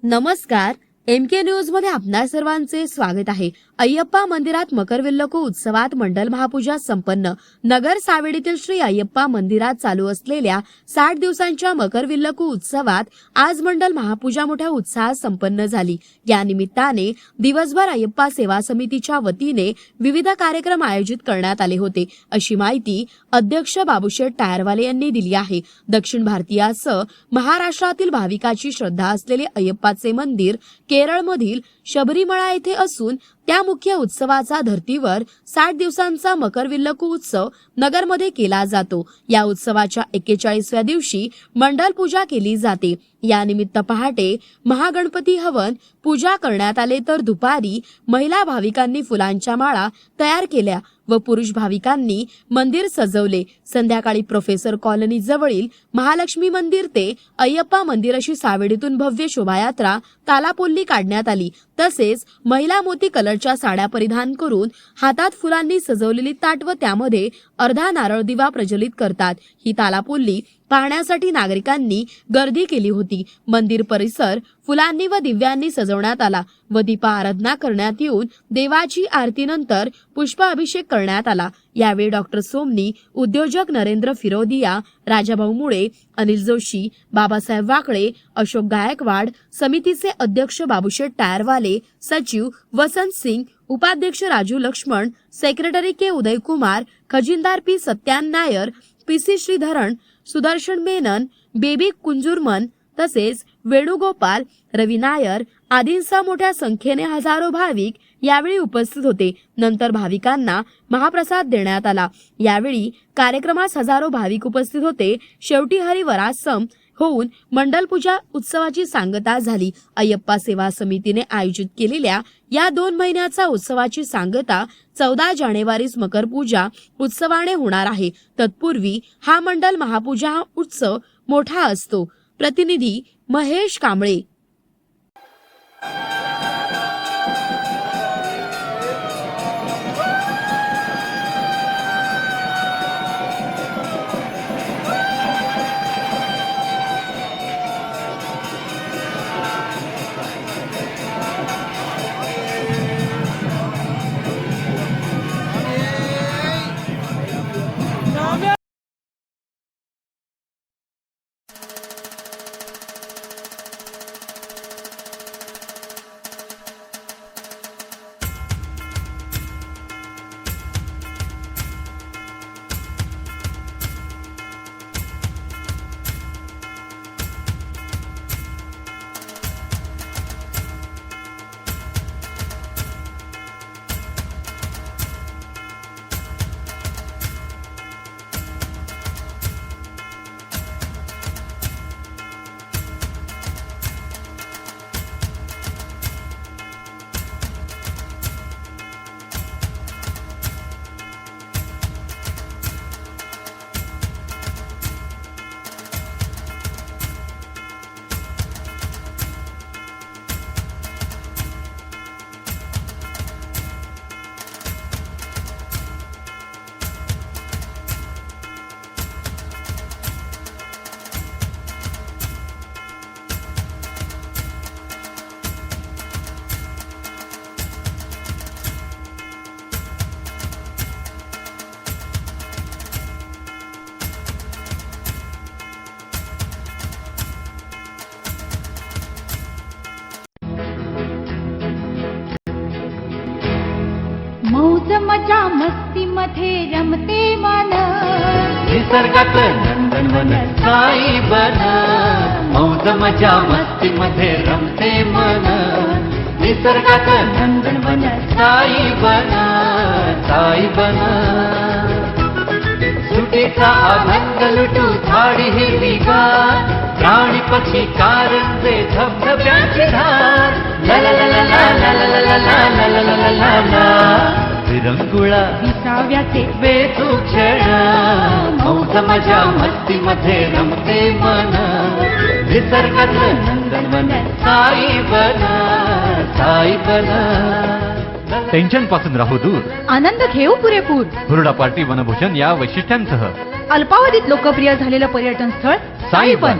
नमस्कार, MK news मध्ये आपणा सर्वांचे स्वागत आहे। अय्यप्पा मंदिरात मकरविल्लकू उत्सवात मंडल महापूजा संपन्न। नगर सावेडीतील श्री अय्यप्पा मंदिरात चालू असलेल्या 60 दिवसांच्या मकरविल्लकू उत्सवात आज मंडल महापूजा मोठ्या उत्साहात संपन्न झाली। या निमित्ताने दिवसभर अय्यप्पा सेवा समितीच्या वतीने विविध कार्यक्रम आयोजित करण्यात आले होते, अशी माहिती अध्यक्ष बाबूशेठ टायरवाले यांनी दिली आहे। दक्षिण भारतीयासह महाराष्ट्रातील भाविकाची श्रद्धा असलेले अय्यप्पाचे मंदिर केरळमधील शबरीमळा येथे असून त्या मुख्य उत्सवाचा धर्तीवर 60 दिवसांचा मकरविल्लकू उत्सव नगरमध्ये केला जातो। या उत्सवाच्या 41व्या दिवशी मंडल पूजा केली जाते। या निमित्त पहाटे महागणपती हवन पूजा करण्यात आले, तर दुपारी महिला भाविकांनी फुलांच्या माळा तयार केल्या व पुरुष भाविकांनी मंदिर सजवले। संध्याकाळी प्रोफेसर कॉलनी जवळील महालक्ष्मी मंदिर ते अय्यप्पा मंदिर अशी सावेडीतून भव्य शोभायात्रा तालापोल्ली काढण्यात आली। तसेच महिला मोती कलरच्या साड्या परिधान करून हातात फुलांनी सजवलेली ताट व त्यामध्ये अर्धा नारळ दिवा प्रज्वलित करतात। ही तालापोल्ली पाहण्यासाठी नागरिकांनी गर्दी केली होती। मंदिर परिसर फुलांनी व दिव्यांनी सजवण्यात आला व दीपाराधना करण्यात येऊन देवाची आरतीनंतर पुष्प अभिषेक करण्यात आला। यावेळी डॉक्टर सोमनी, उद्योजक नरेंद्र फिरोदिया, राजाभाऊ मुळे, अनिल जोशी, बाबासाहेब वाकळे, अशोक गायकवाड, समितीचे अध्यक्ष बाबूशेठ टायरवाले, सचिव वसंत सिंग, उपाध्यक्ष राजू लक्ष्मण, सेक्रेटरी के उदय कुमार, खजिनदार पी सत्यान नायर, PC श्रीधरण, सुदर्शन मेनन, बेबी कुंजुरमन तसेच वेणुगोपाल, रवी नायर आदींसह मोठ्या संख्येने हजारो भाविक यावेळी उपस्थित होते। नंतर भाविकांना महाप्रसाद देण्यात आला। यावेळी कार्यक्रमास हजारो भाविक उपस्थित होते। शेवटी हरिवरासम होऊन मंडल पूजा उत्सवाची सांगता झाली। अय्यप्पा सेवा समितीने आयोजित केलेल्या या 2 महिन्याचा उत्सवाची सांगता 14 जानेवारीस मकर पूजा उत्सवाने होणार आहे। तत्पूर्वी हा मंडल महापूजा उत्सव मोठा असतो। प्रतिनिधी महेश कांबळे। मौज मजा मस्ती मध्ये रमते मन, निसर्गात नंदनवन साई बन। मौज मजा मस्ती मध्ये रमते मन, निसर्गात नंदनवन साई बन, साई बन। सुटीचा आनंद लुटू झाडी हिरवीगार, प्राणी पक्षी कारंजे धबधब्याची धार। ला ला ला ला ला ला ला ला ला ला ला ला ला ला। विरंगुळा विसाव्याचे वेचू क्षण, मौज मजा मस्ती मध्ये रमते मन। निसर्गात नंदनवन साई बन, साई बन। टेन्शन पासून राहू दूर. आनंद घेऊ पुरेपूर. हुरडा पार्टी वनभोजन या वैशिष्ट्यांसह अल्पावधीत लोकप्रिय झालेलं पर्यटन स्थळ साईबन.